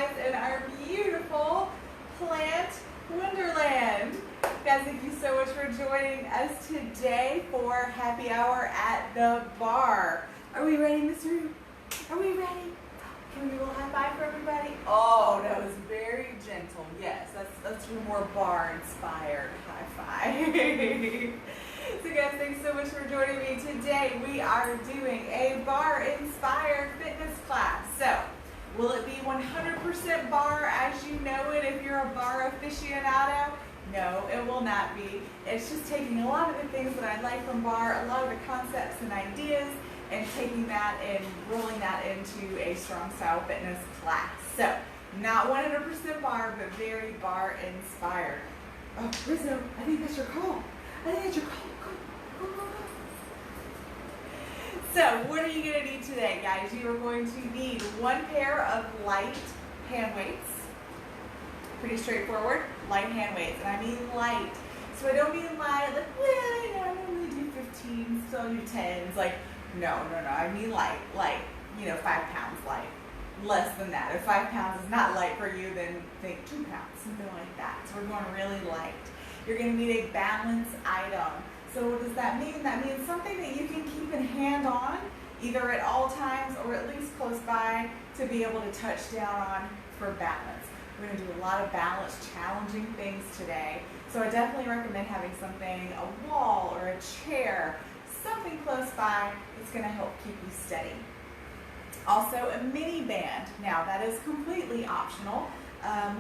guys in our beautiful plant wonderland. Guys, thank you so much for joining us today for happy hour at the bar. Are we ready, Miss Rue? Are we ready? Can we do a little high five for everybody? Oh, that was very gentle. Yes, that's your more bar inspired high five. So guys, thanks so much for joining me today. We are doing a bar inspired fitness class. So, will it be 100% bar as you know it if you're a bar aficionado? No, it will not be. It's just taking a lot of the things that I like from bar, a lot of the concepts and ideas, and taking that and rolling that into a strong style fitness class. So, not 100% bar, but very bar inspired. Oh, Rizzo, I think that's your call. I think that's your call. Go, go, go, go. So, what are you going to need today, guys? You are going to need one pair of light hand weights. Pretty straightforward, light hand weights. And I mean light. So I don't mean light, like, well, I only do 15, still do 10s. Like, no. I mean light, 5 pounds light. Less than that. If 5 pounds is not light for you, then think 2 pounds, something like that. So we're going really light. You're going to need a balance item. So what does that mean? That means something that you can keep in hand on, either at all times or at least close by, to be able to touch down on for balance. We're going to do a lot of balance challenging things today. So I definitely recommend having something, a wall or a chair, something close by that's going to help keep you steady. Also a mini band. Now that is completely optional.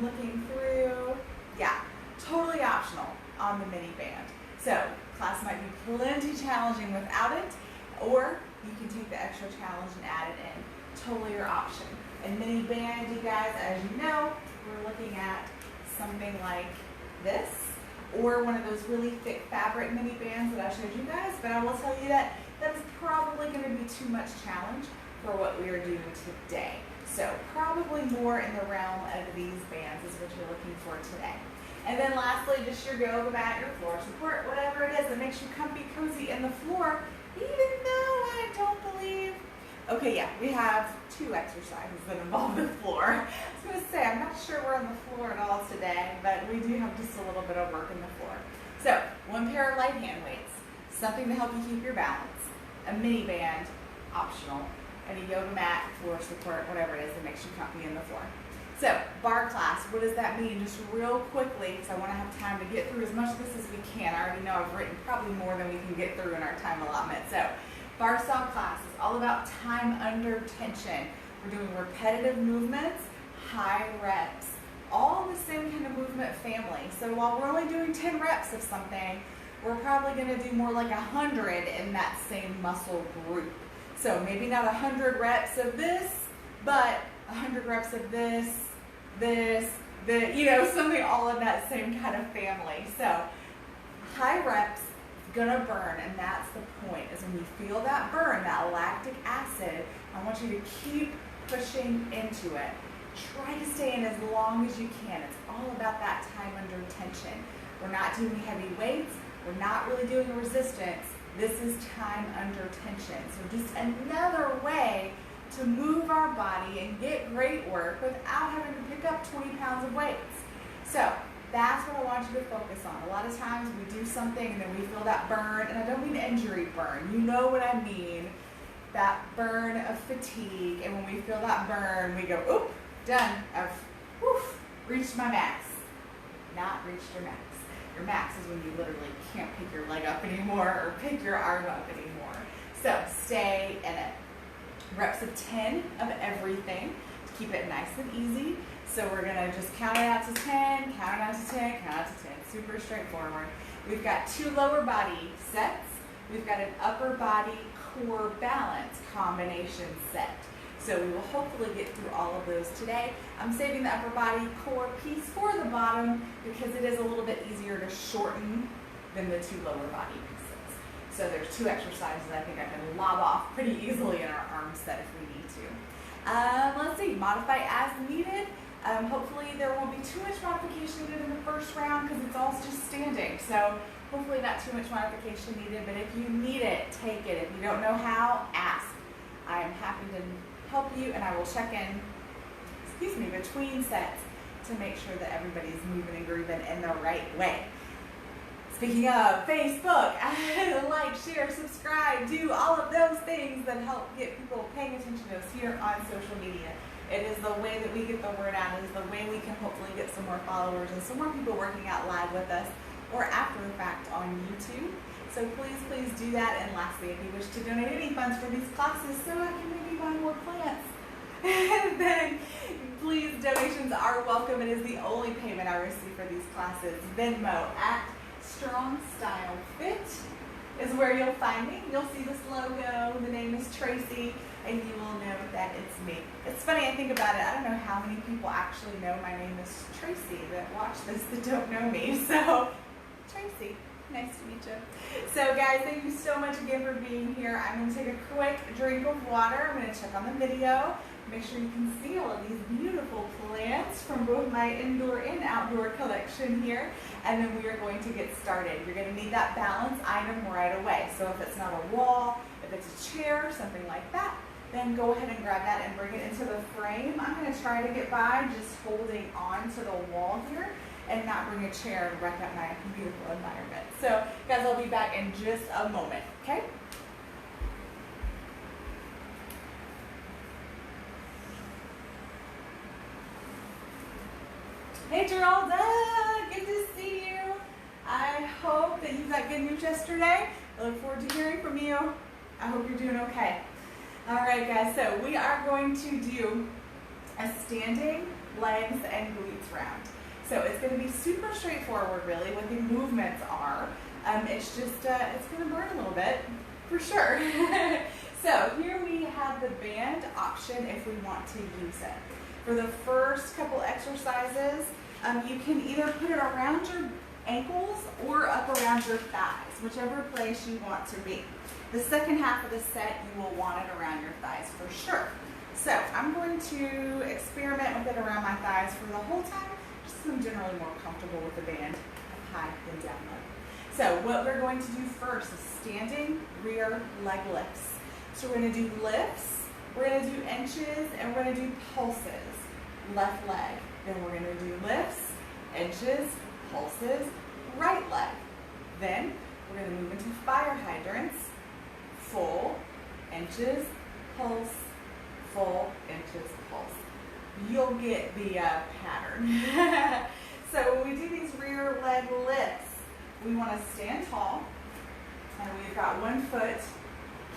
Looking through, yeah, totally optional on the mini band. So class might be plenty challenging without it, or you can take the extra challenge and add it in. Totally your option. And mini band, you guys, as you know, we're looking at something like this, or one of those really thick fabric mini bands that I showed you guys, but I will tell you that that's probably going to be too much challenge for what we are doing today. So probably more in the realm of these bands is what you're looking for today. And then lastly, just your yoga mat, your floor support, whatever it is that makes you comfy, cozy in the floor, even though I don't believe. Okay, yeah, we have 2 exercises that involve the floor. I was going to say, I'm not sure we're on the floor at all today, but we do have just a little bit of work in the floor. So, one pair of light hand weights, something to help you keep your balance, a mini band, optional, and a yoga mat, floor support, whatever it is that makes you comfy in the floor. So, bar class, what does that mean? Just real quickly, because I want to have time to get through as much of this as we can. I already know I've written probably more than we can get through in our time allotment. So, bar style class is all about time under tension. We're doing repetitive movements, high reps, all the same kind of movement family. So while we're only doing 10 reps of something, we're probably going to do more like 100 in that same muscle group. So maybe not 100 reps of this, but 100 reps of this, something all in that same kind of family. So high reps, gonna burn, and that's the point, is when you feel that burn, that lactic acid, I want you to keep pushing into it. Try to stay in as long as you can. It's all about that time under tension. We're not doing heavy weights, we're not really doing resistance. This is time under tension. So just another way to move our body and get great work without having to pick up 20 pounds of weights. So that's what I want you to focus on. A lot of times we do something and then we feel that burn, and I don't mean injury burn. You know what I mean. That burn of fatigue, and when we feel that burn, we go, oop, done. I've reached my max. Not reached your max. Your max is when you literally can't pick your leg up anymore or pick your arm up anymore. So stay in it. Reps of 10 of everything to keep it nice and easy. So we're going to just count it out to 10, count it out to 10, count out to 10. Super straightforward. We've got 2 lower body sets. We've got an upper body core balance combination set. So we will hopefully get through all of those today. I'm saving the upper body core piece for the bottom because it is a little bit easier to shorten than the 2 lower body pieces. So there's 2 exercises I think I can lob off pretty easily in our arm set if we need to. Let's see, modify as needed. Hopefully there won't be too much modification needed in the first round because it's all just standing. So hopefully not too much modification needed, but if you need it, take it. If you don't know how, ask. I am happy to help you, and I will check in between sets to make sure that everybody's moving and grooving in the right way. Speaking of Facebook, like, share, subscribe, do all of those things that help get people paying attention to us here on social media. It is the way that we get the word out. It is the way we can hopefully get some more followers and some more people working out live with us or after the fact on YouTube. So please do that. And lastly, if you wish to donate any funds for these classes so I can maybe buy more plants, then please, donations are welcome. It is the only payment I receive for these classes. Venmo at Strong Style Fit is where you'll find me. You'll see this logo. The name is Tracy, and you will know that it's me. It's funny, I think about it. I don't know how many people actually know my name is Tracy that watch this that don't know me. So, Tracy, nice to meet you. So guys, thank you so much again for being here. I'm going to take a quick drink of water. I'm going to check on the video. Make sure you can see all of these beautiful plants from both my indoor and outdoor collection here. And then we are going to get started. You're going to need that balance item right away. So if it's not a wall, if it's a chair, something like that, then go ahead and grab that and bring it into the frame. I'm going to try to get by just holding on to the wall here and not bring a chair and wreck up my beautiful environment. So guys, I'll be back in just a moment, okay? Hey Geralda, good to see you. I hope that you got good news yesterday. I look forward to hearing from you. I hope you're doing okay. All right guys, so we are going to do a standing legs and glutes round. So it's going to be super straightforward really what the movements are. It's just, it's going to burn a little bit for sure. So here we have the band option if we want to use it. For the first couple exercises, you can either put it around your ankles or up around your thighs, whichever place you want to be. The second half of the set, you will want it around your thighs for sure. So I'm going to experiment with it around my thighs for the whole time, just because I'm generally more comfortable with the band up high than down low. So what we're going to do first is standing rear leg lifts. So we're going to do lifts, we're going to do inches, and we're going to do pulses. Left leg. Then we're going to do lifts, inches, pulses, right leg. Then we're going to move into fire hydrants, full, inches, pulse, full, inches, pulse. You'll get the pattern. So when we do these rear leg lifts, we want to stand tall, and we've got one foot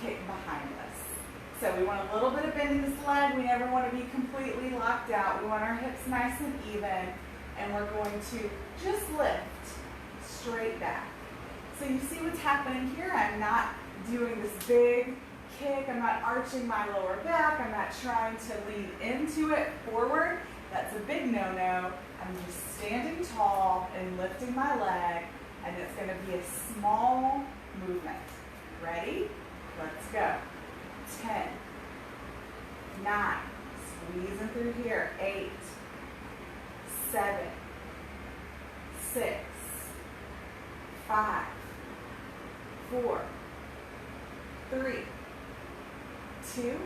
kicked behind us. So we want a little bit of bend in this leg. We never want to be completely locked out. We want our hips nice and even. And we're going to just lift straight back. So you see what's happening here? I'm not doing this big kick. I'm not arching my lower back. I'm not trying to lean into it forward. That's a big no-no. I'm just standing tall and lifting my leg. And it's going to be a small movement. Ready? Let's go. 10, 9, squeezing through here, 8, 7, 6, 5, 4, 3, 2,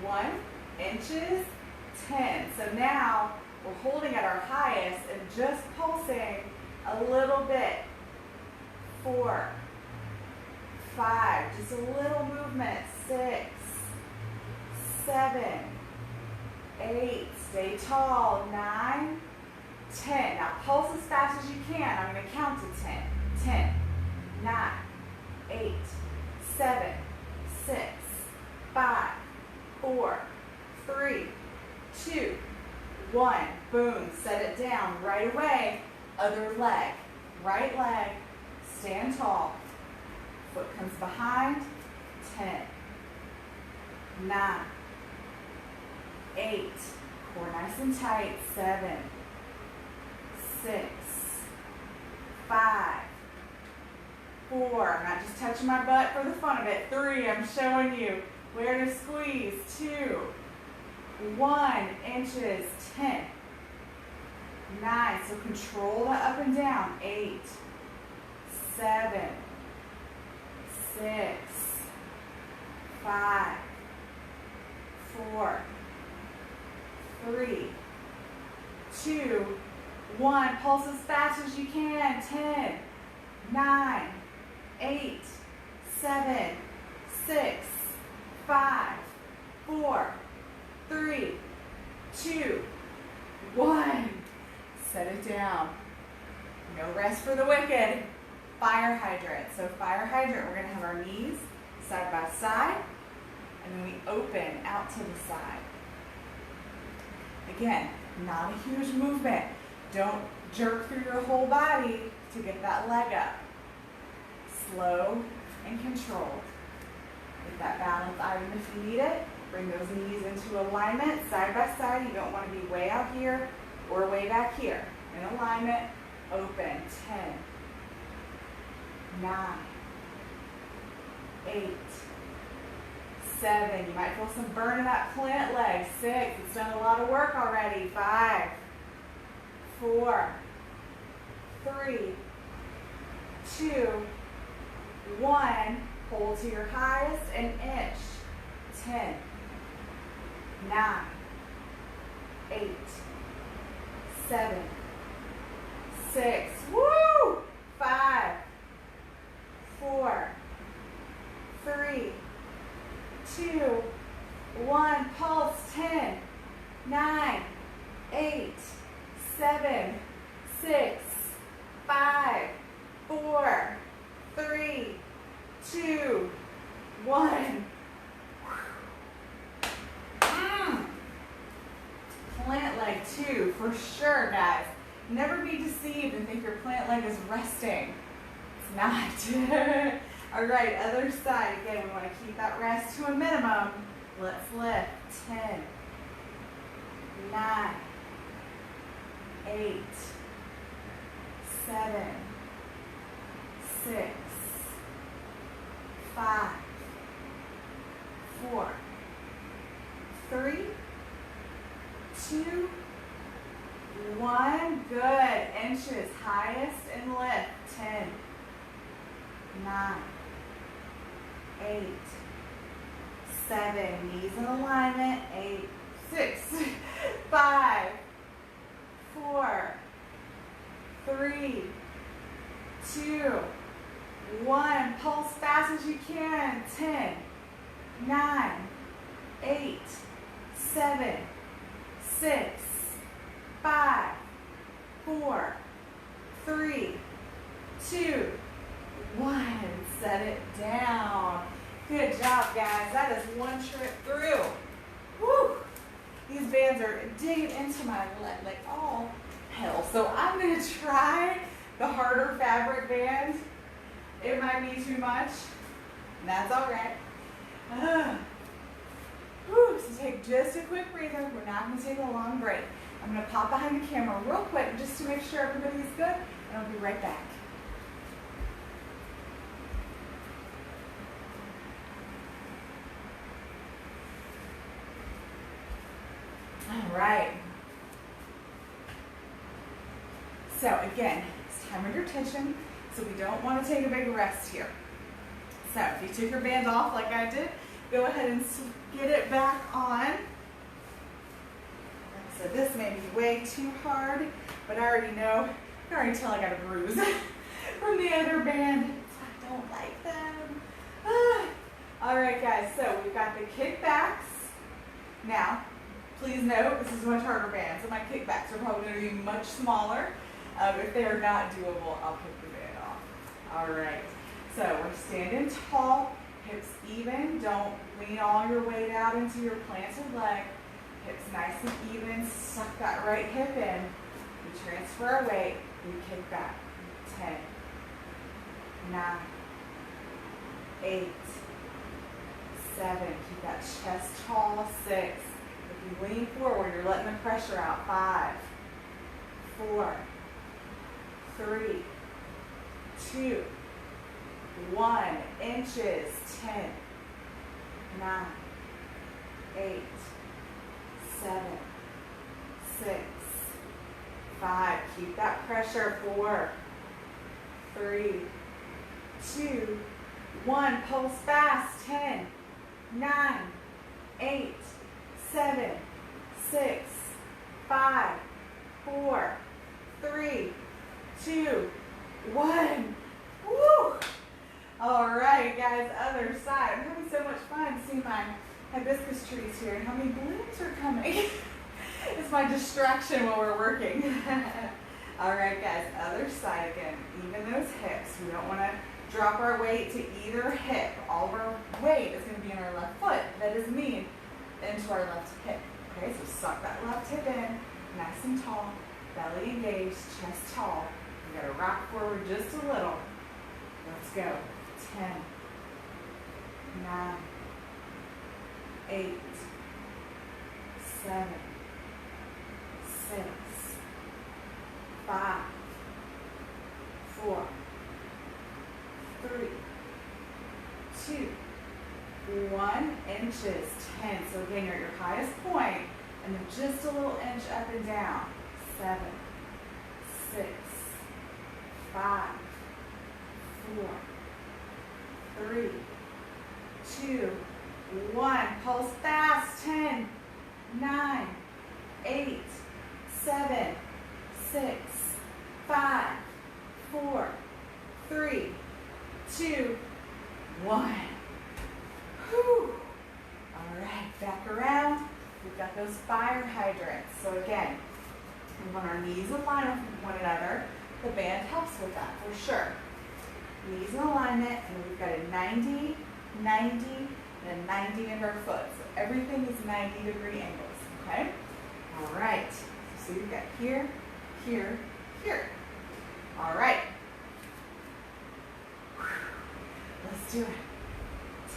1, inches, 10. So now we're holding at our highest and just pulsing a little bit. 4, 5, just a little movement, 6, 7, 8, stay tall, 9, 10. Now pulse as fast as you can. I'm going to count to 10. 10, 9, 8, 7, 6, 5, 4, 3, 2, 1. Boom, set it down right away. Other leg, right leg, stand tall. Foot comes behind, 10, 9, 8, core nice and tight, 7, 6, 5, 4, I'm not just touching my butt for the fun of it, 3, I'm showing you where to squeeze, 2, 1, inches, 10, 9, so control the up and down, 8, 7, 6, 5, 4, 3, 2, 1. Pulse as fast as you can. 10, 9, 8, 7, 6, 5, 4, 3, 2, 1. Set it down. No rest for the wicked. Fire hydrant. So fire hydrant, we're going to have our knees side by side, and then we open out to the side. Again, not a huge movement. Don't jerk through your whole body to get that leg up. Slow and controlled. Get that balance item if you need it. Bring those knees into alignment, side by side. You don't want to be way out here or way back here. In alignment, open. 10, 9, 8, 7. You might feel some burn in that plant leg. 6. It's done a lot of work already. 5, 4, 3, 2, 1. Hold to your highest and inch. 10, 9, 8, 7, 6. Woo! 5, 4, 3, 2, 1. Pulse. 10, 9, 8, 7, 6, 5, 4, 3, 2, 1. Plant leg 2 for sure, guys. Never be deceived and think your plant leg is resting. It's not. All right, other side. Again, we want to keep that rest to a minimum. Let's lift. 10, 9, 8, 7, 6, 5, 4, 3, 2, 1. Good. Inches. Highest and lift. 10, 9, 8, 7. Knees in alignment. 8, 6, 5, 4, 3, 2, 1. Pulse fast as you can. 10, 9, 8, 7, 6, 5, 4, 3, 2, 1. Set it down. Good job, guys. That is one trip through. Woo! These bands are digging into my leg like all hell. So I'm going to try the harder fabric band. It might be too much, and that's all right. So take just a quick breather. We're not going to take a long break. I'm going to pop behind the camera real quick just to make sure everybody's good, and I'll be right back. All right. So again, it's time under tension, so we don't want to take a big rest here. So if you took your band off like I did, go ahead and get it back on. So this may be way too hard, but I already know, I can already tell I got a bruise from the other band. So I don't like them. All right, guys, so we've got the kickbacks. Now, please note, this is a much harder band, so my kickbacks are probably going to be much smaller. If they are not doable, I'll kick the band off. All right, so we're standing tall, hips even. Don't lean all your weight out into your planted leg. Hips nice and even. Suck that right hip in. We transfer our weight. We kick back. 10, 9, 8, 7. Keep that chest tall. 6. If you lean forward, you're letting the pressure out. 5, 4, 3, 2, 1. Inches. 10, 9, 8, 7, 6, 5. Keep that pressure. 4, 3, 2, 1. Pulse fast. 10, 9, 8, 7, 6, 5, 4, 3, 2, 1. Woo! All right, guys, other side. I'm having so much fun seeing my hibiscus trees here and how many blooms are coming. It's my distraction while we're working. All right, guys, other side again. Even those hips. We don't want to drop our weight to either hip. All of our weight is going to be in our left foot. That doesn't mean into our left hip. Okay, so suck that left hip in, nice and tall, belly engaged, chest tall. We got to rock forward just a little. Let's go. 10, 9, 8, 7, 6, 5, 4, 3, 2, 1, inches, 10. So again, you're at your highest point, and then just a little inch up and down. 7, 6, 5, 4, 3, 2, 1. Pulse fast. 10, 9, 8, 7, 6, 5, 4, 3, 2, 1. Whew. All right, back around. We've got those fire hydrants. So again, we want our knees aligned with one another. The band helps with that for sure. Knees in alignment, and we've got a 90, 90, and a 90 in our foot. So everything is 90-degree angles, okay? All right, so you've got here, here, here. All right. Let's do it.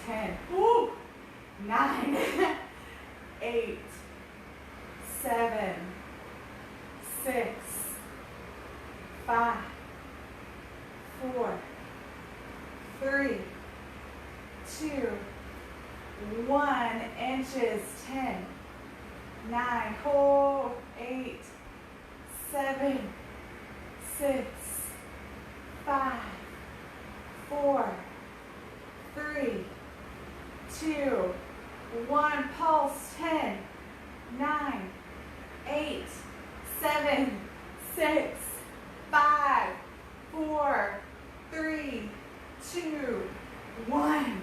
10, 9, 8, 7, 6, 5, 4, 3, 2, 1. Inches. 10, 9, hold. 8, 7, 6, 5, 4, 3, 2, 1. Pulse. 10, 9, 8, 7, 6, 5, 4, 3, 2, 1.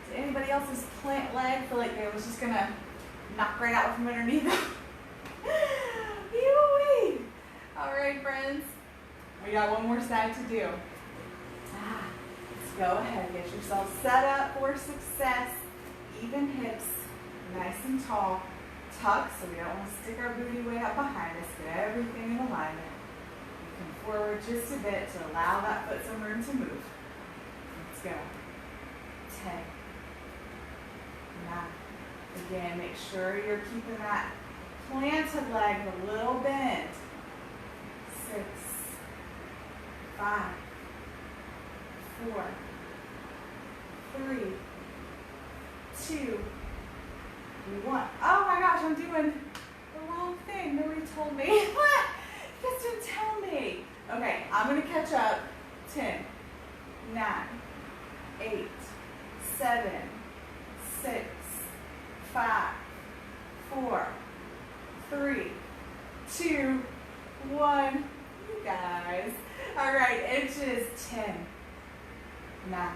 Did anybody else's plant leg feel like it was just gonna knock right out from underneath them? Yoo-wee. All right, friends. We got one more side to do. Let's go ahead, get yourself set up for success. Even hips, nice and tall. Tuck, so we don't want to stick our booty way up behind us. Get everything in alignment. Come forward just a bit to allow that foot some room to move. Let's go. 10, 9. Again, make sure you're keeping that planted leg a little bent. 6, 5, 4, 3, 2, 1. Oh my gosh, I'm doing the wrong thing. Nobody told me. You guys didn't tell me. Okay, I'm going to catch up. 10, 9, 8, 7, 6, 5, 4, 3, 2, 1. You guys. All right, inches. 10, 9,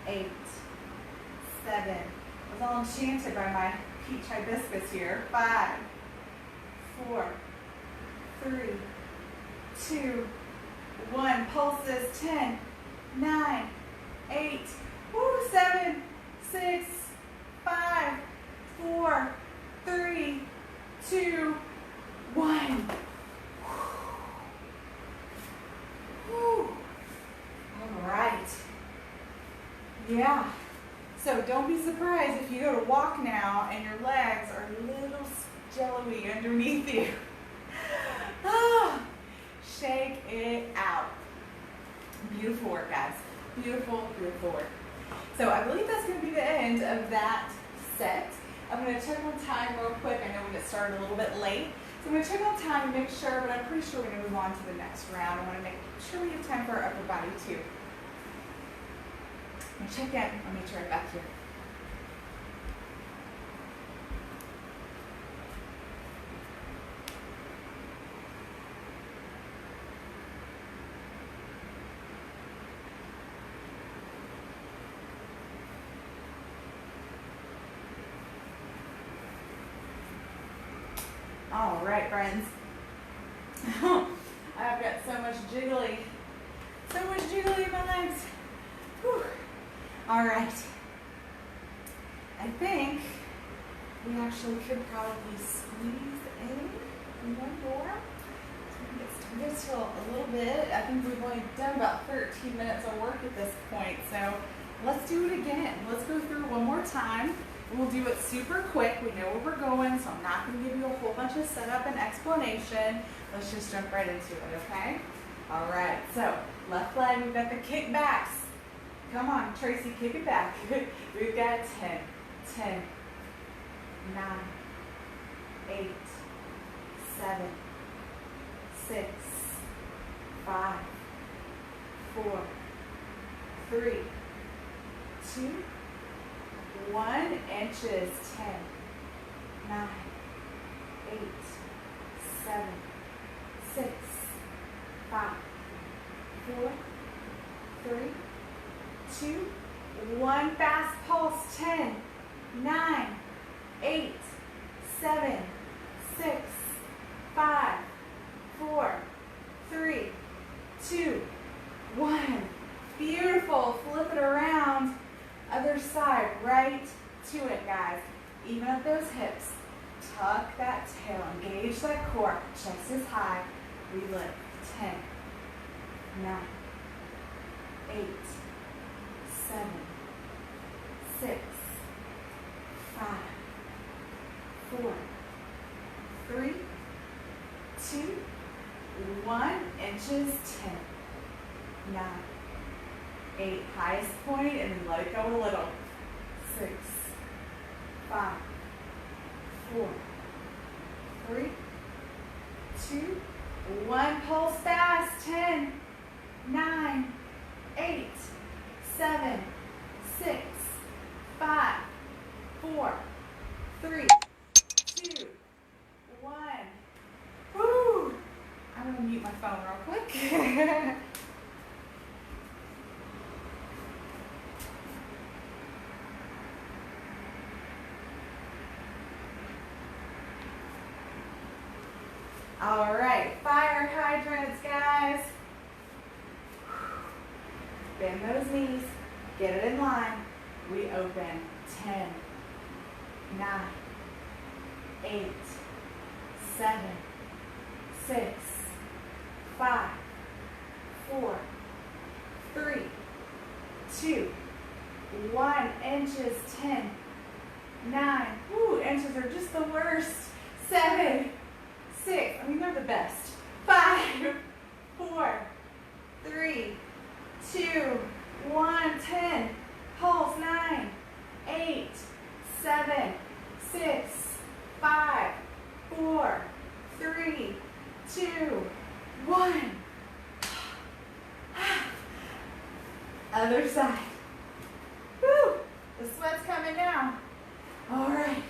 8, 7. I was all enchanted by my peach hibiscus here. 5, 4, 3, 2, 1. Pulses. 10, 9, 8, 7, 6, 5, 4, 3, 2, 1. Whew. All right. Yeah. So don't be surprised if you go to walk now and your legs are a little jello-y underneath you. Shake it out. Beautiful work, guys. Beautiful, beautiful work. So I believe that's going to be the end of that set. I'm going to check on time real quick. I know we get started a little bit late. So I'm going to check on time and make sure, but I'm pretty sure we're going to move on to the next round. I want to make sure we have time for our upper body too. I'm going to check in. I'll make sure I'm back here. All right, friends. I've got so much jiggly in my legs. Whew. All right. I think we actually could probably squeeze in one more. So we can get started till a little bit. I think we've only done about 13 minutes of work at this point. So let's do it again. Let's go through one more time. We'll do it super quick. We know where we're going, so I'm not going to give you a whole bunch of setup and explanation. Let's just jump right into it, okay? All right, so left leg, we've got the kickbacks. Come on, Tracy, kick it back. We've got 10, 10, 9, 8, 7, 6, 5, 4, 3, 2, 1 inches, 10, 9, 8, 7, 6, 5, 4, 3, 2, 1. Fast pulse, 10, 9, 8, 7, 6, 5, 4, 3, 2, 1. Beautiful. Flip it around. Other side, right to it, guys. Even up those hips. Tuck that tail, engage that core. Chest is high. We lift. 10, 9, 8, 7, 6, 5, 4, 3, 2, 1. Inches, 10, 9, 8, highest point, and then let it go a little. 6, 5, 4, 3, 2, 1. Pulse fast. 10, 9, 8, 7, 6, 5, 4, 3, 2, 1. Woo! I'm going to mute my phone real quick. All right, fire hydrants, guys. Bend those knees, get it in line. We open. 10, 9, 8, 7, 6, 5, 4, 3, 2, 1. Inches, 10, 9. Ooh, inches are just the worst. 7, 6, I mean they're the best. 5, 4, 3, 2, 1, 10. Pulse. 9, 8, 7, 6, 5, 4, 3, 2, 1. Other side. Woo! The sweat's coming down. All right,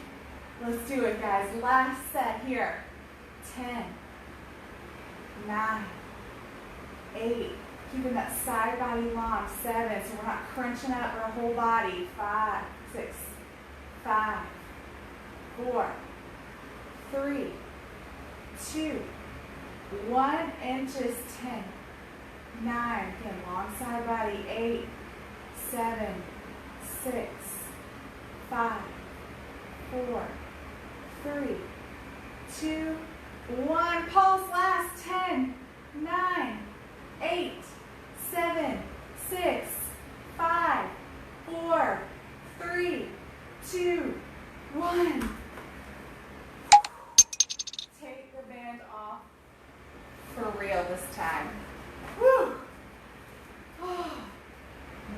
let's do it, guys. Last set here. 10, 9, 8, keeping that side body long. 7, so we're not crunching up our whole body. 5, 6, 5, 4, 3, 2, 1. Inches. 10, 9, again, long side body. 8, 7, 6, 5, 4, 3, 2, 1. Pulse last. 10, 9, 8, 7, 6, 5, 4, 3, 2, 1. Take the band off for real this time. Woo!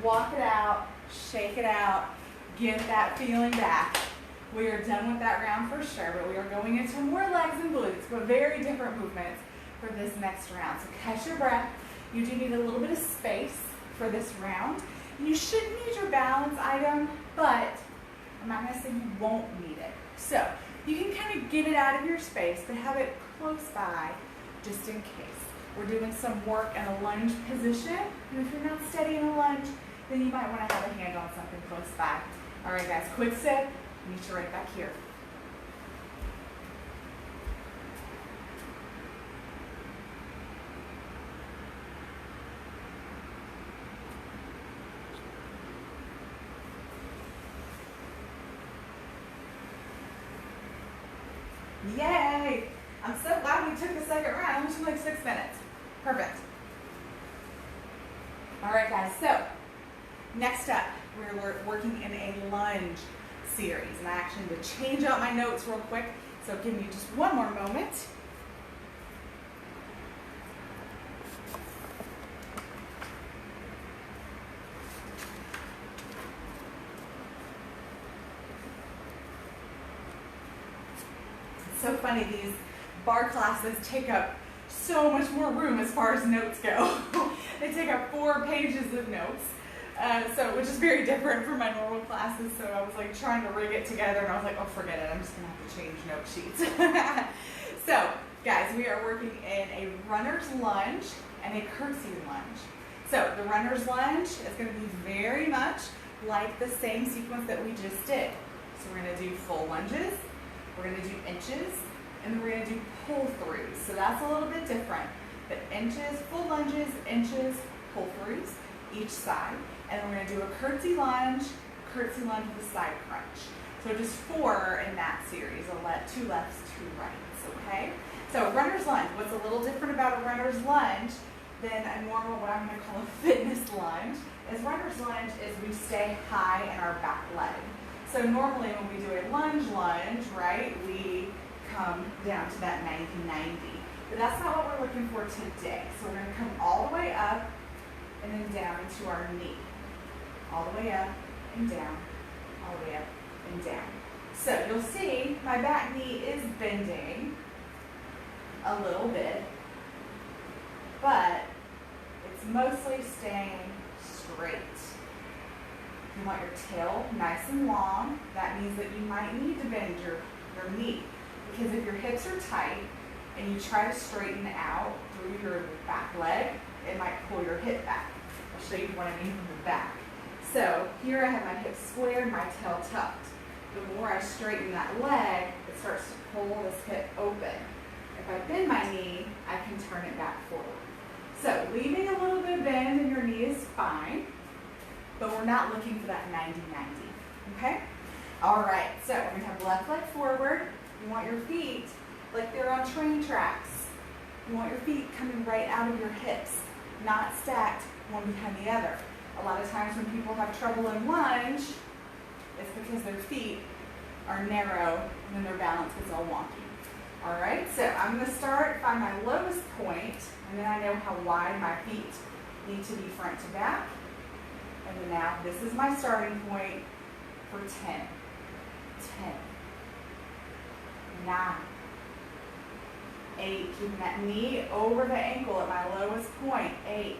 Walk it out, shake it out, get that feeling back. We are done with that round for sure, but we are going into more legs and glutes, but very different movements for this next round. So catch your breath. You do need a little bit of space for this round. You should need your balance item, but I'm not going to say you won't need it. So you can kind of get it out of your space, but have it close by just in case. We're doing some work in a lunge position, and if you're not steady in a lunge, then you might want to have a hand on something close by. All right, guys, quick sip. Meet you right back here. Yay! I'm so glad we took the second round. It took like 6 minutes. Perfect. All right, guys. So next up, we're working in a lunge series. And I actually need to change out my notes real quick. So give me just one more moment. So funny, these bar classes take up so much more room as far as notes go. They take up 4 pages of notes, which is very different from my normal classes. So I was like trying to rig it together, and I was like, oh, forget it. I'm just gonna have to change note sheets. So guys, we are working in a runner's lunge and a curtsy lunge. So the runner's lunge is gonna be very much like the same sequence that we just did. So we're gonna do full lunges, we're going to do inches, and then we're going to do pull-throughs. So that's a little bit different. But inches, full lunges, inches, pull-throughs, each side. And then we're going to do a curtsy lunge with a side crunch. So just 4 in that series, 2 lefts, 2 rights, okay? So runner's lunge, what's a little different about a runner's lunge than a normal, what I'm going to call a fitness lunge, is runner's lunge is we stay high in our back leg. So normally when we do a lunge, right, we come down to that 90-90. But that's not what we're looking for today. So we're going to come all the way up and then down into our knee. All the way up and down, all the way up and down. So you'll see my back knee is bending a little bit, but it's mostly staying straight. You want your tail nice and long. That means that you might need to bend your knee, because if your hips are tight and you try to straighten out through your back leg, it might pull your hip back. I'll show you what I mean from the back. So here I have my hips squared, my tail tucked. The more I straighten that leg, it starts to pull this hip open. If I bend my knee, I can turn it back forward. So leaving a little bit of bend in your knee is fine, but we're not looking for that 90-90, okay? All right, so we're gonna have left leg forward. You want your feet like they're on train tracks. You want your feet coming right out of your hips, not stacked one behind the other. A lot of times when people have trouble in lunge, it's because their feet are narrow and then their balance gets all wonky. All right, so I'm gonna start by my lowest point, and then I know how wide my feet need to be front to back. And then now, this is my starting point for 10, 10, 9, 8, keeping that knee over the ankle at my lowest point, 8,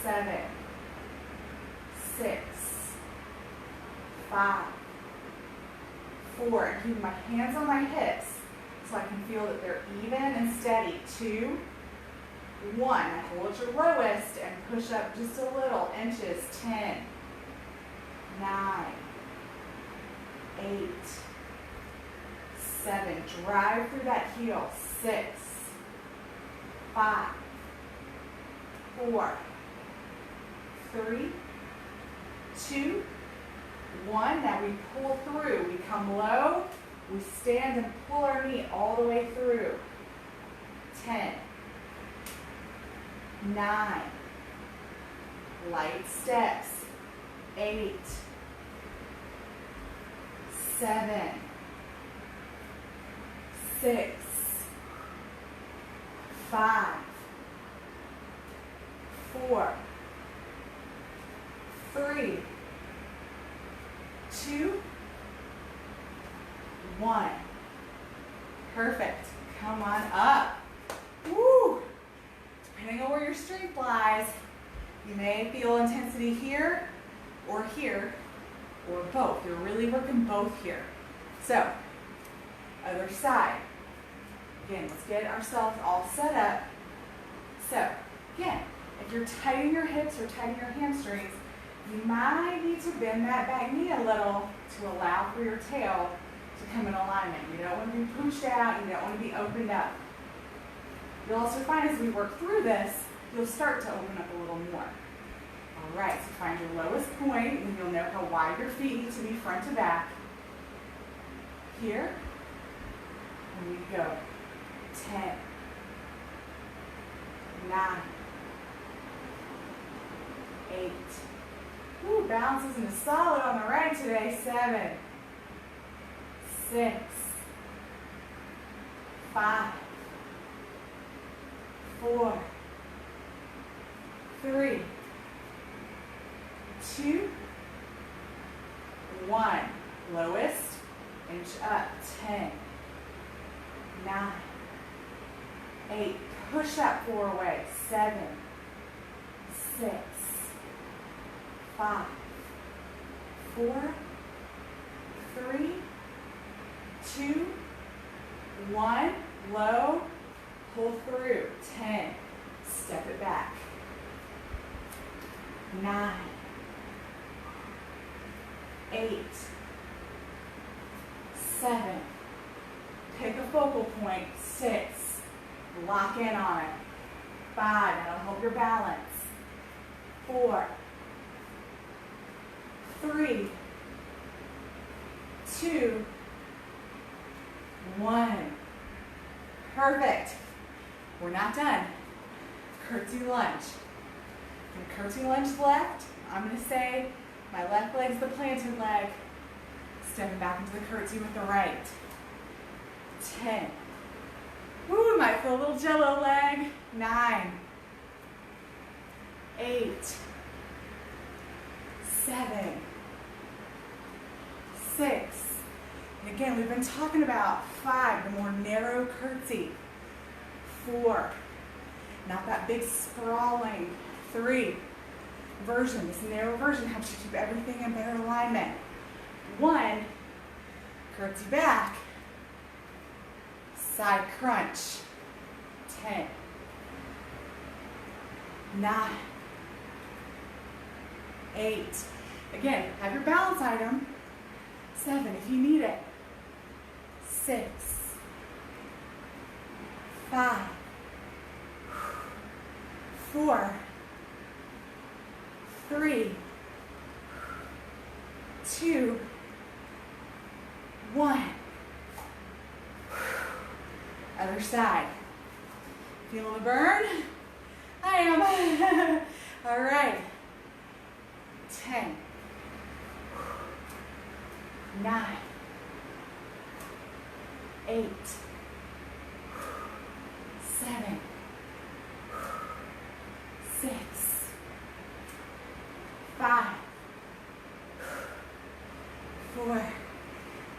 7, 6, 5, 4, and keeping my hands on my hips so I can feel that they're even and steady, 2, 1, hold your lowest and push up just a little, inches, 10, 9, 8, 7, drive through that heel, 6, 5, 4, 3, 2, 1, now we pull through, we come low, we stand and pull our knee all the way through, 10, 9, light steps, 8, 7, 6, 5, 4, 3, 2, 1. Perfect. Come on up. Woo! Depending on where your strength lies, you may feel intensity here, or both. You're really working both here. So, other side. Again, let's get ourselves all set up. So, again, if you're tight in your hips or tight in your hamstrings, you might need to bend that back knee a little to allow for your tail to come in alignment. You don't want to be pushed out, you don't want to be opened up. You'll also find as we work through this, you'll start to open up a little more. All right, so find your lowest point, and you'll know how wide your feet need to be front to back. Here, And we go. 10, 9, 8. Ooh, balance isn't solid on the right today. 7, 6, 5, 4, 3, 2, 1. Lowest, inch up. 10, 9, 8. Push up 4 way. 7, 6, 5, 4, 3, 2, 1. Low, pull through. 10. Step it back. 9, 8, 7. Pick a focal point. 6. Lock in on it. 5. That'll help your balance. 4, 3, 2, 1. Perfect. We're not done. Curtsy lunge. From curtsy lunge left, I'm going to say my left leg's the planted leg. Stepping back into the curtsy with the right. 10. Ooh, might feel a little jello leg. 9, 8, 7, 6. And again, we've been talking about 5, the more narrow curtsy. 4, not that big sprawling. 3, version, this narrow version helps you keep everything in better alignment. 1, curtsy back, side crunch. 10, 9, 8. Again, have your balance item. 7 if you need it. 6, 5, 4, 3, 2, 1. Other side. Feeling the burn? I am. All right. 10, 9, 8, 7, 6, 5, 4.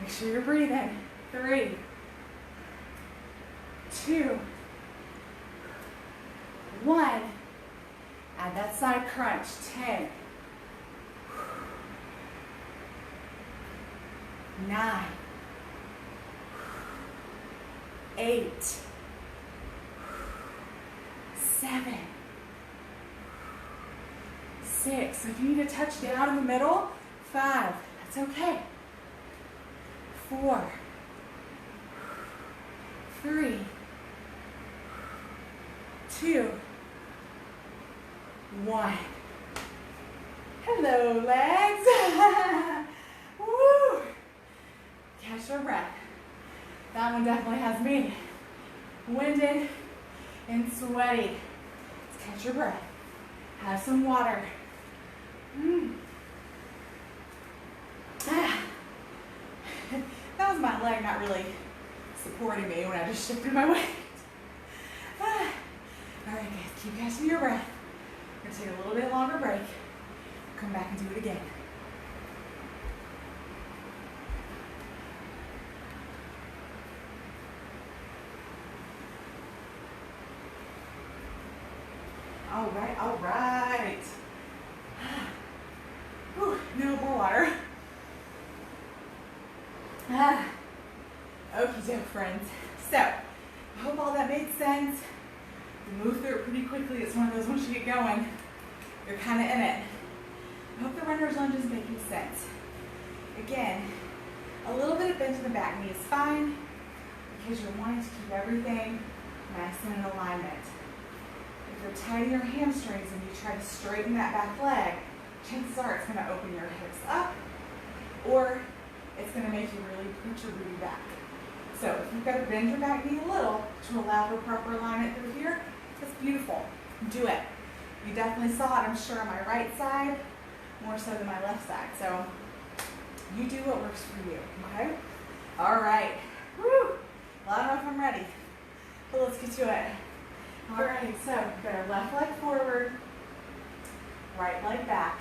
Make sure you're breathing. 3, 2, 1. Add that side crunch. 10, 9, 8, 7, 6. If you need to touch down in the middle, 5. That's okay. 4, 3, 2, 1. Hello, legs. Woo! Catch your breath. That one definitely has me winded and sweaty. Let's catch your breath. Have some water. That was my leg not really supporting me when I just shifted my weight. All right, guys, keep catching your breath. We're going to take a little bit longer break. Come back and do it again. All right, all right. Whew, no more water. Okie doke, friends. So, I hope all that made sense. You move through it pretty quickly. It's one of those, once you get going, you're kind of in it. I hope the runner's lunge is making sense. Again, a little bit of bend in the back knee is fine because you're wanting to keep everything nice and in alignment. If you're tightening your hamstrings and you try to straighten that back leg, chances are it's going to open your hips up or it's going to make you really put your booty back. So if you've got to bend your back knee a little to allow for proper alignment through here, that's beautiful. Do it. You definitely saw it, I'm sure, on my right side, more so than my left side. So you do what works for you, okay? All right. Woo! Well, I don't know if I'm ready, but let's get to it. All right, so we've got our left leg forward, right leg back,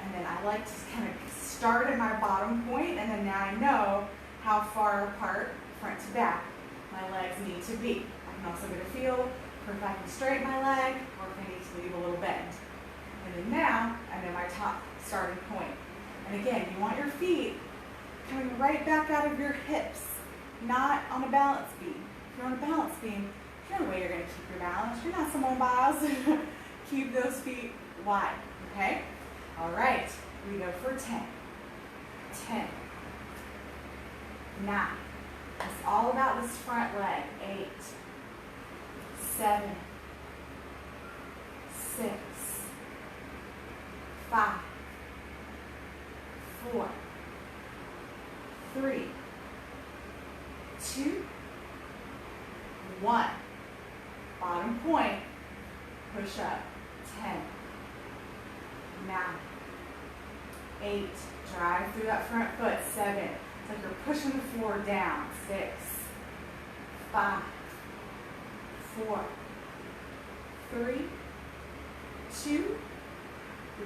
and then I like to kind of start at my bottom point, and then now I know how far apart, front to back, my legs need to be. I can also get a feel for if I can straighten my leg or if I need to leave a little bend. And then now I know my top starting point. And again, you want your feet coming right back out of your hips, not on a balance beam. If you're on a balance beam, there's no way you're going to keep your balance. You're not Simone Biles. Keep those feet wide, okay? All right, we go for 10. 10. 9. It's all about this front leg. 8. 7. 6. 5. 4. 3. 2. 1. Bottom point. Push up. 10. 9. 8. Drive through that front foot. 7. It's like you're pushing the floor down. 6. 5. 4. 3. 2.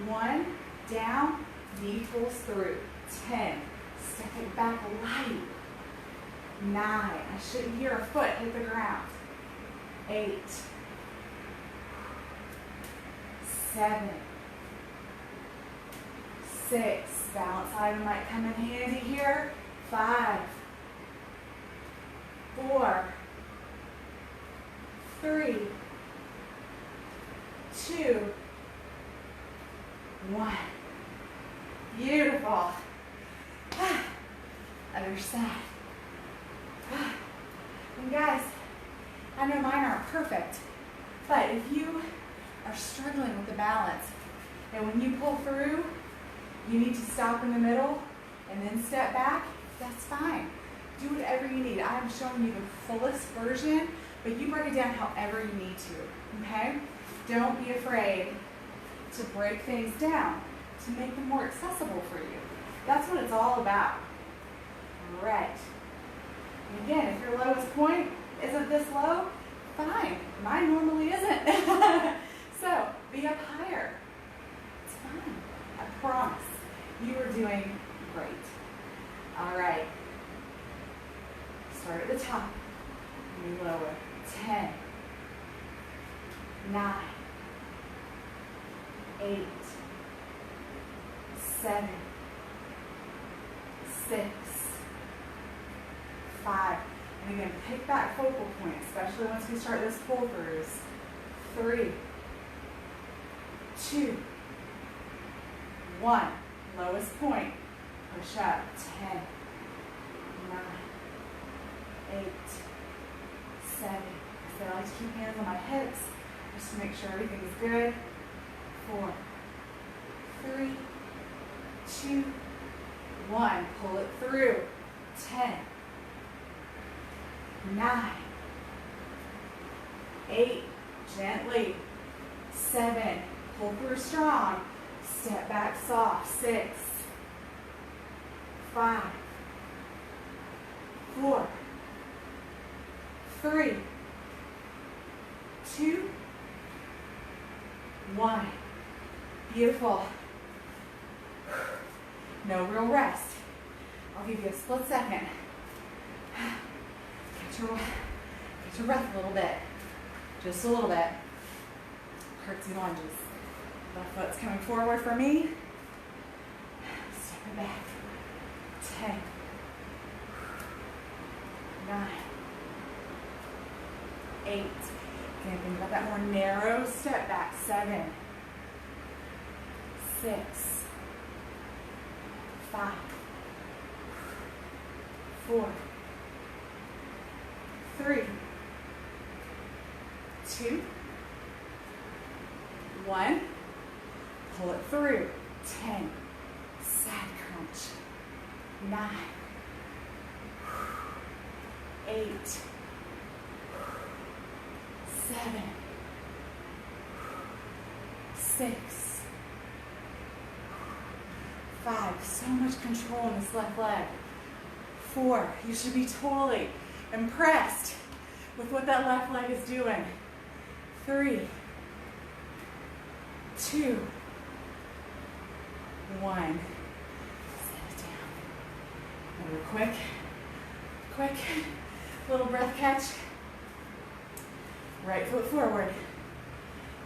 1. Down. Knee pulls through. 10. Step it back light. 9. I shouldn't hear a foot hit the ground. 8. 7. 6. Balance item might come in handy here. 5. 4. 3. 2. 1. Beautiful. Other side. And guys, I know mine aren't perfect, but if you are struggling with the balance, and when you pull through, you need to stop in the middle and then step back, that's fine. Do whatever you need. I'm showing you the fullest version, but you break it down however you need to, okay? Don't be afraid to break things down to make them more accessible for you. That's what it's all about. All right. And again, if your lowest point isn't this low, fine. Mine normally isn't. So be up higher. It's fine. I promise. You are doing great. All right. Start at the top. You lower. 10. 9. 8. 7. 6. 5. And again, pick that focal point, especially once we start those pull throughs. 3. 2. 1. Lowest point. Push up. 10. 9. 8. 7. So I like to keep hands on my hips just to make sure everything is good. 4. 3. 2. 1. Pull it through. 10. 9. 8. Gently. 7. Pull through strong. Step back soft. 6. 5. 4. 3. 2. 1. Beautiful. No real rest. I'll give you a split second. Get your breath a little bit. Just a little bit. Curtsy lunges. Left foot's coming forward for me. Step it back. 10. 9. 8. Again, think about that more narrow step back. 7. 6. 5. 4. 3. 2. 1. Pull it through. 10. Side crunch. 9. 8, 7, 6, 5. So much control in this left leg. 4. You should be totally impressed with what that left leg is doing. 3, 2, 1. Set it down. Another quick little breath catch. Right foot forward.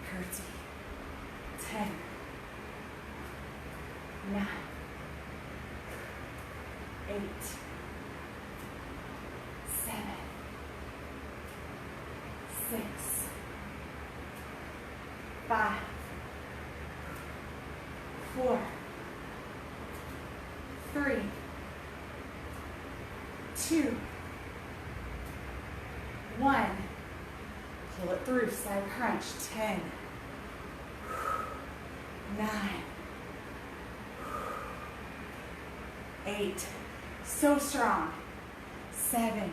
Curtsy. 10, 9, 8, 7, 6, 5, 4, 3, 2, 1. Pull it through, side crunch. 10, 9, 8. So strong. 7,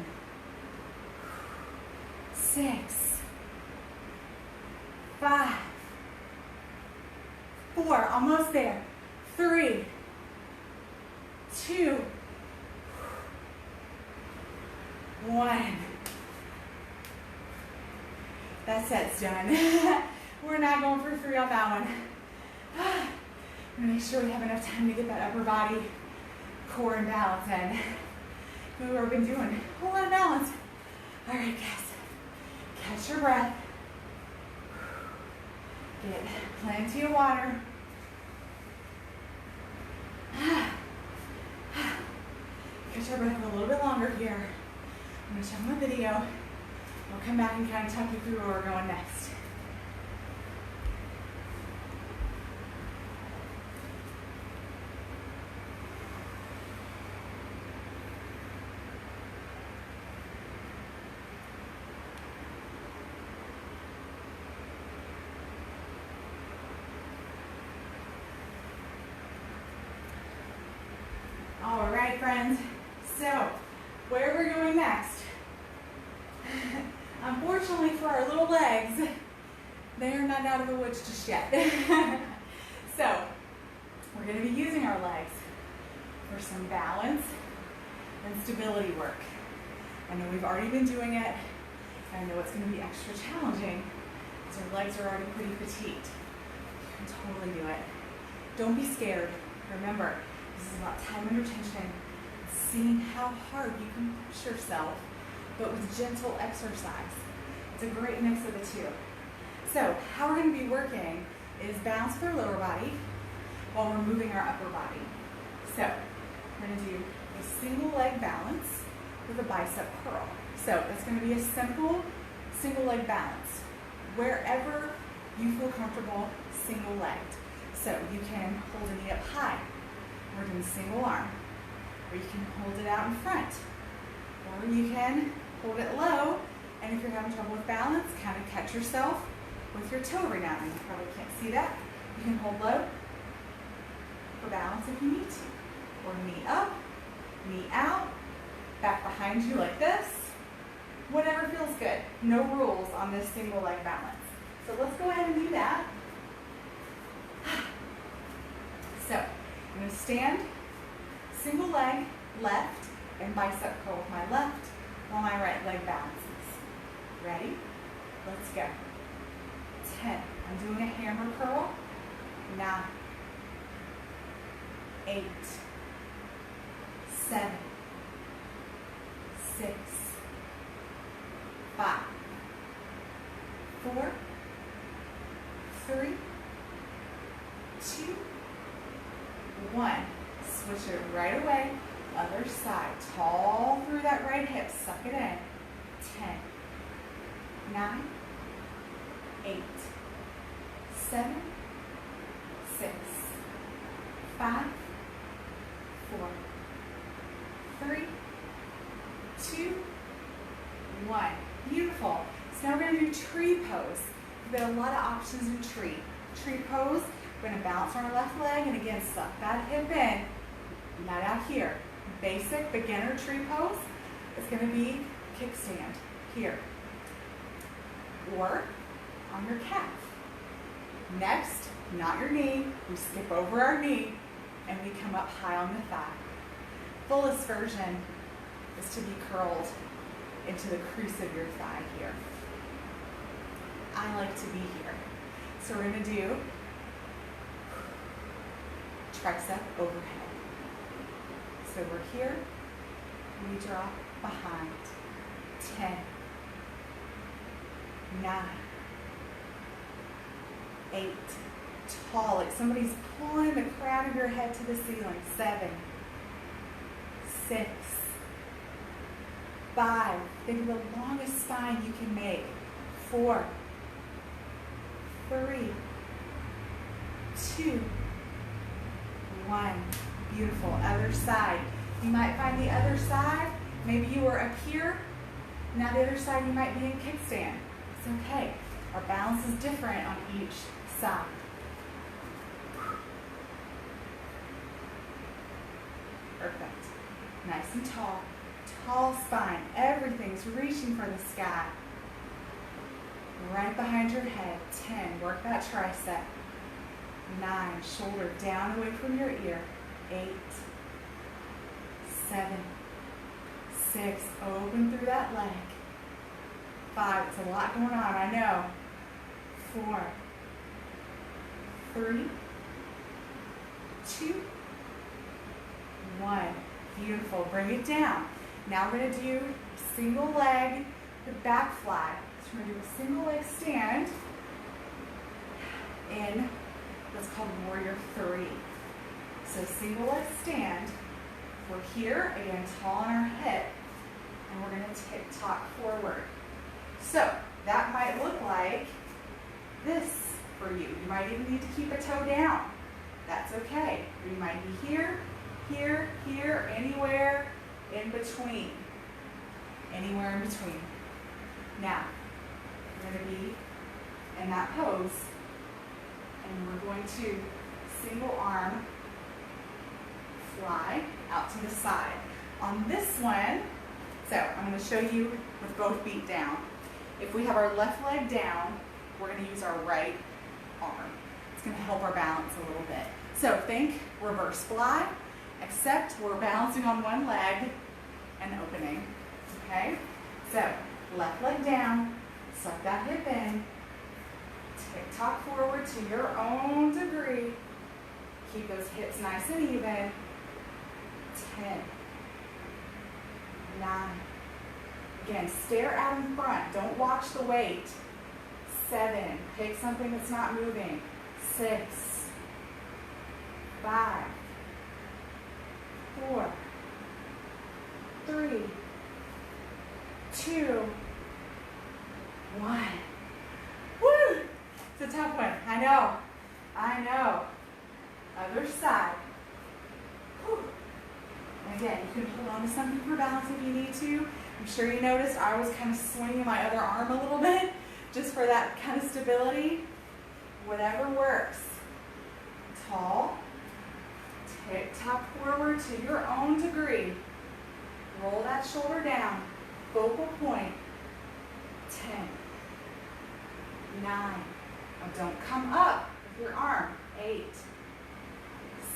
6, 5, 4. Almost there. 3, 2, 1. That set's done. We're not going for 3 on that one. Make sure we have enough time to get that upper body core and balance in. We've been doing a whole lot of balance. All right, guys. Catch your breath. Get plenty of water. Catch your breath a little bit longer here. I'm going to check my video. I'll come back and kind of talk you through where we're going next. All right, friends. So, where we're going next? Unfortunately for our little legs, they are not out of the woods just yet. So, we're going to be using our legs for some balance and stability work. I know we've already been doing it, and I know it's going to be extra challenging because our legs are already pretty petite. You can totally do it. Don't be scared. Remember, this is about time under tension, seeing how hard you can push yourself, but with gentle exercise. It's a great mix of the two. So how we're going to be working is balance with our lower body while we're moving our upper body. So we're going to do a single leg balance with a bicep curl. So it's going to be a simple single leg balance. Wherever you feel comfortable, single legged. So you can hold a knee up high. We're doing single arm. Or you can hold it out in front. Or you can hold it low, and if you're having trouble with balance, kind of catch yourself with your toe every now and then. You probably can't see that. You can hold low for balance if you need to. Or knee up, knee out, back behind you like this. Whatever feels good. No rules on this single leg balance. So let's go ahead and do that. So I'm going to stand, single leg, left, and bicep curl with my left while my right leg balances. Ready? Let's go. 10. I'm doing a hammer curl. 9, 8, 7, 6, 5, 4, 3, 2, 1. Switch it right away. Other side. Tall through that right hip. Suck it in. 10, 9, 8, 7, 6, 5, 4, 3, 2, 1. Beautiful. So now we're going to do tree pose. We've got a lot of options in tree. Tree pose, we're going to balance on our left leg, and again, suck that hip in, not out here. Basic beginner tree pose is going to be kickstand here, or on your calf. Next, not your knee, we skip over our knee and we come up high on the thigh. Fullest version is to be curled into the crease of your thigh here. I like to be here. So we're going to do tricep overhead. So we're here, we drop behind. 10, 9, 8, tall, like somebody's pulling the crown of your head to the ceiling. 7, 6, 5, think of the longest spine you can make. 4, 3, 2, 1. Beautiful. Other side. You might find the other side, maybe you were up here, now the other side you might be in kickstand. It's okay. Our balance is different on each side. Perfect. Nice and tall. Tall spine. Everything's reaching for the sky. Right behind your head. 10. Work that tricep. 9. Shoulder down away from your ear. 8. 7. 6. Open through that leg. 5. It's a lot going on, I know. 4. 3. 2. 1. Beautiful. Bring it down. Now we're going to do single leg, the back fly. So we're going to do a single leg stand in what's called Warrior 3. So single leg stand. We're here, again, tall on our hip, and we're going to tick-tock forward. So that might look like this for you. You might even need to keep a toe down. That's okay. Or you might be here, here, here, anywhere in between. Anywhere in between. Now, we're going to be in that pose, and we're going to single arm fly out to the side. On this one, so I'm going to show you with both feet down. If we have our left leg down, we're going to use our right arm. It's going to help our balance a little bit. So think reverse fly, except we're balancing on one leg and opening. Okay? So left leg down, suck that hip in, tick-tock forward to your own degree. Keep those hips nice and even. 10, 9. Again, stare out in front. Don't watch the weight. 7. Pick something that's not moving. 6, 5, 4, 3, 2, 1. Woo! It's a tough one. I know. I know. Other side. Whew. And again, you can hold on to something for balance if you need to. I'm sure you noticed I was kind of swinging my other arm a little bit just for that kind of stability. Whatever works. Tall. Tick-tock forward to your own degree. Roll that shoulder down. Focal point. 10, 9. Now don't come up with your arm. 8,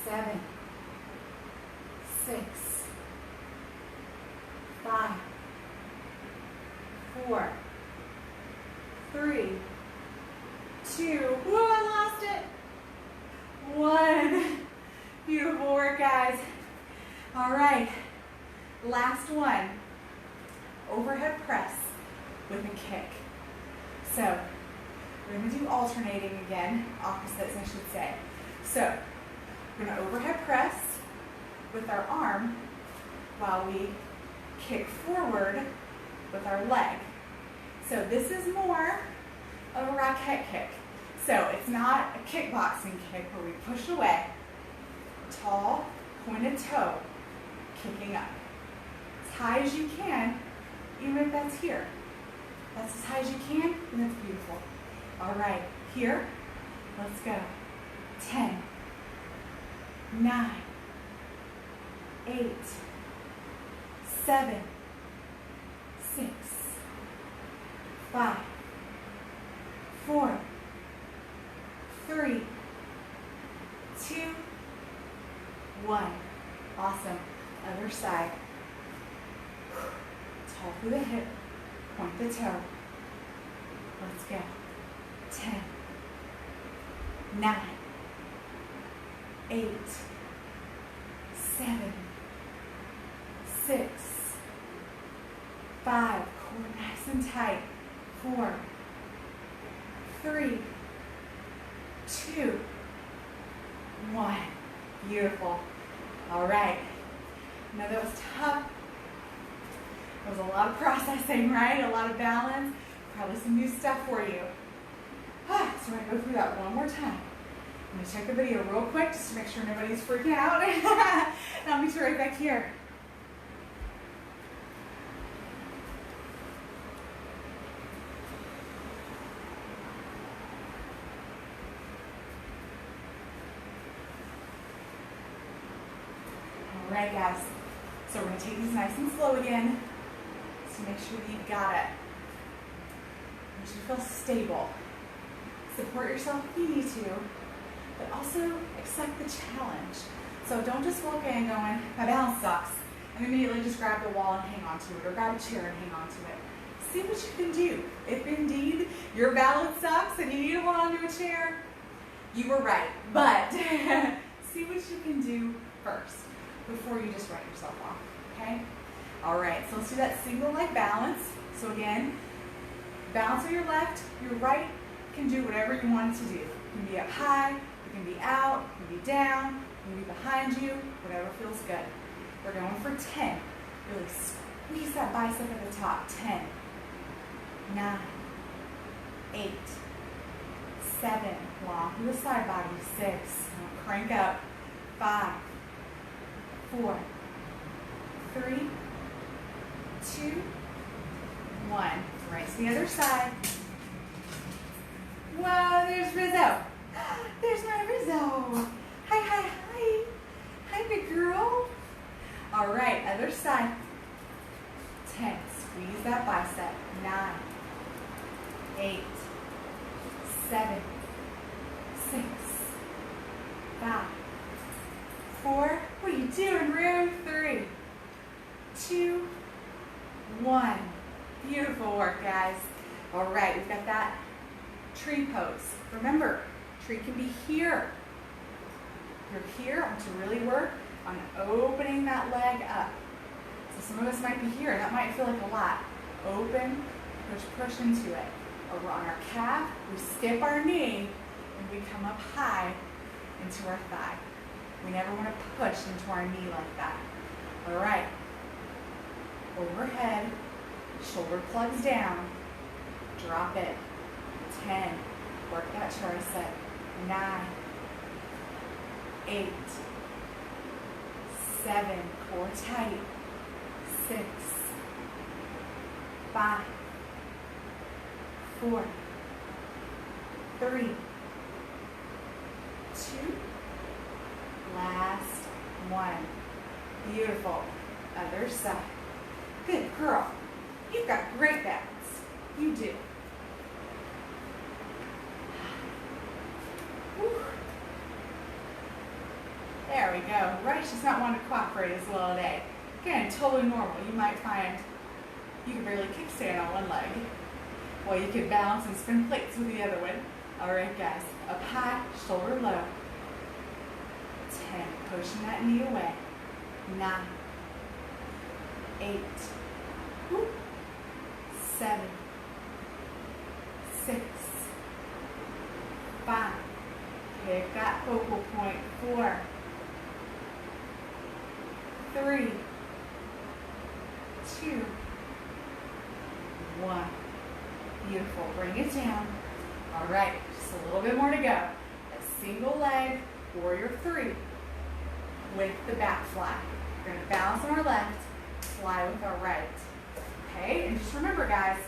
7, 6, 5, 4, 3, 2. Whoa, I lost it. 1. Beautiful work, guys. All right, last one. Overhead press with a kick. So we're going to do alternating again, opposites I should say. So we're going to overhead press with our arm while we kick forward with our leg. So this is more of a raquette kick. So it's not a kickboxing kick where we push away, tall, pointed toe, kicking up. As high as you can, even if that's here. That's as high as you can, and that's beautiful. All right, here, let's go. 10, 9, 8, 7, 6, 5, 4, 3, 2, 1. Awesome. Other side. Tall through the hip. Point the toe. Let's go. 10, 9, 8, 7, 6, 5. Core nice and tight. 4, 3, 2, 1. Beautiful. All right. I know that was tough. There was a lot of processing, right? A lot of balance. Probably some new stuff for you. So we're going to go through that one more time. I'm going to check the video real quick just to make sure nobody's freaking out. And I'll meet you right back here. All right, guys. So we're going to take these nice and slow again to make sure that you've got it. I want you to feel stable. Support yourself if you need to, but also accept the challenge. So don't just walk in going, my balance sucks, and immediately just grab the wall and hang on to it, or grab a chair and hang on to it. See what you can do. If indeed your balance sucks and you need to hold on to a chair, you were right. But see what you can do first before you just write yourself off, okay? All right, so let's do that single leg balance. So again, balance on your left, your right can do whatever you want it to do. It can be up high, it can be out, it can be down, it can be behind you, whatever feels good. We're going for 10. Really squeeze that bicep at the top. 10, 9, 8, 7, long through the side body. 6, crank up. 5, 4, 3, 2, 1. Right to the other side. Whoa, there's Rizzo. There's my Rizzo. Hi, hi, hi. Hi, big girl. All right, other side. 10. Squeeze that bicep. 9, 8, 7, 6, 5, 4. What are you doing, Rue? 3, 2, 1. Beautiful work, guys. All right, we've got that tree pose. Remember, tree can be here. You're here. I want to really work on opening that leg up. So some of us might be here. That might feel like a lot. Open, push into it. Over on our calf, we skip our knee, and we come up high into our thigh. We never want to push into our knee like that. All right. Overhead, shoulder plugs down. Drop it. 10. Work that tricep. 9, 8, 7. Core tight. 6, 5, 4, 3, 2. Last one. Beautiful. Other side. Good girl. You've got great balance. You do. Whew. There we go. Right, she's not wanting to cooperate as well today. Again, totally normal. You might find you can barely kickstand on one leg. Well, you can balance and spin plates with the other one. All right, guys. Up high, shoulder low. 10. Pushing that knee away. 9, 8, 7, 6, 5. Pick that focal point. 4, 3, 2, 1. Beautiful. Bring it down. All right, just a little bit more to go. A single leg, warrior 3, with the back fly. We're going to balance on our left, fly with our right. Okay, and just remember, guys,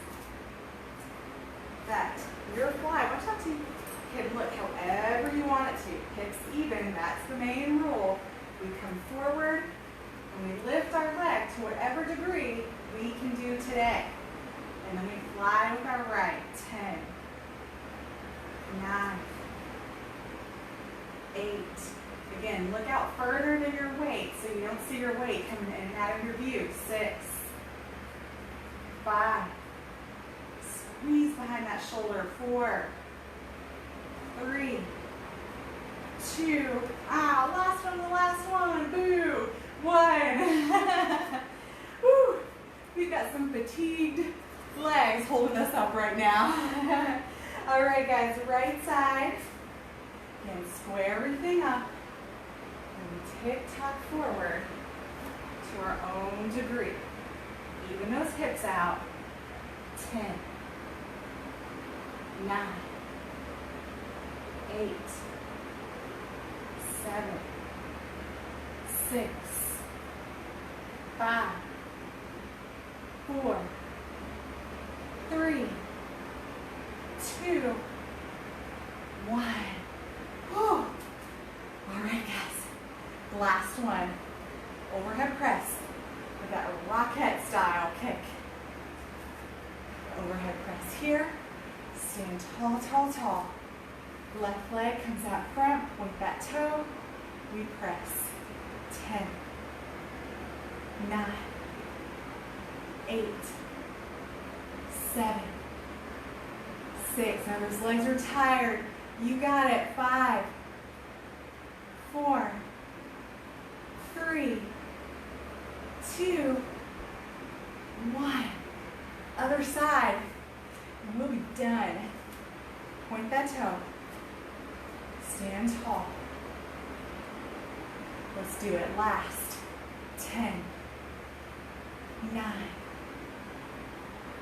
that your fly, watch that too, can look however you want it to. Hips even, that's the main rule. We come forward and we lift our leg to whatever degree we can do today. And then we fly with our right. 10, 9, 8. Again, look out further than your weight so you don't see your weight coming in and out of your view. 6, 5. Squeeze behind that shoulder. 4, 3, 2. Last one, the last one. Boo. 1. Woo. We've got some fatigued legs holding us up right now. All right, guys, right side. Again, square everything up. And we tick-tock forward to our own degree. Even those hips out. 10, 9, 8, 7, 6, 5, 4, 3, 2, 1. Whew. All right, guys. Last one. Overhead press with that rocket style kick. Overhead press here. Stand tall, tall, tall. Left leg comes out front. Point that toe. We press. 10, 9, 8, 7, 6. Now those legs are tired. You got it. 5, 4, 3, 2, 1. Other side. And we'll be done. Point that toe. Stand tall. Let's do it. Last. 10, 9,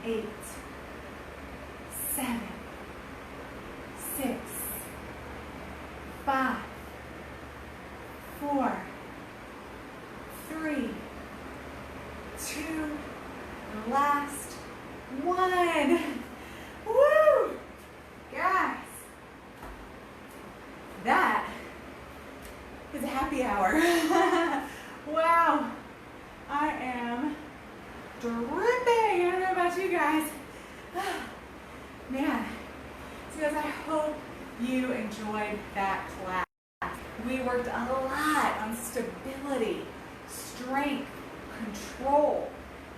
8, 7, 6, 5, 4, 3, 2, last 1. Woo! Guys, that is a happy hour. Wow, I am dripping. I don't know about you guys. Man, so guys, I hope you enjoyed that class. We worked a lot on stability, strength, control,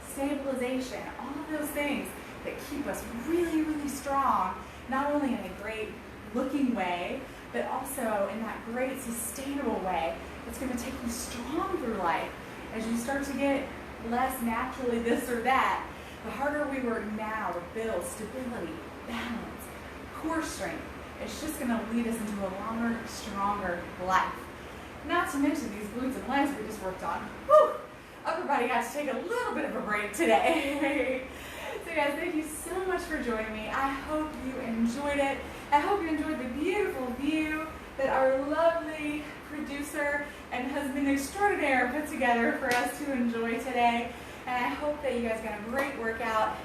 stabilization, all of those things that keep us really, really strong, not only in a great looking way, but also in that great sustainable way that's going to take you strong through life. As you start to get less naturally this or that, the harder we work now to build stability, balance, core strength, it's just going to lead us into a longer, stronger life. Not to mention these glutes and legs we just worked on. Whew! Upper body got to take a little bit of a break today. So guys, thank you so much for joining me. I hope you enjoyed it. I hope you enjoyed the beautiful view that our lovely producer and husband extraordinaire put together for us to enjoy today. And I hope that you guys got a great workout.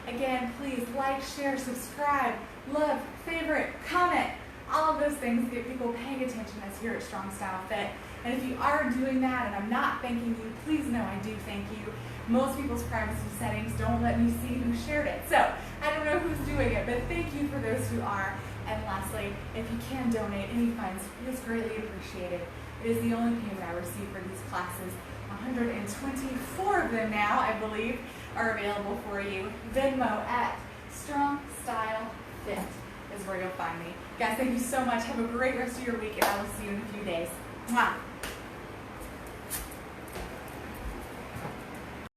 Again, please like, share, subscribe, love, favorite, comment. All of those things get people paying attention as here at Strong Style Fit. And if you are doing that and I'm not thanking you, please know I do thank you. Most people's privacy settings don't let me see who shared it. So I don't know who's doing it, but thank you for those who are. And lastly, if you can donate any funds, it is greatly appreciated. It is the only payment I receive for these classes. 124 of them now, I believe, are available for you. Venmo at Strong Style Fit is where you'll find me. Guys, thank you so much. Have a great rest of your week, and I will see you in a few days. Mwah.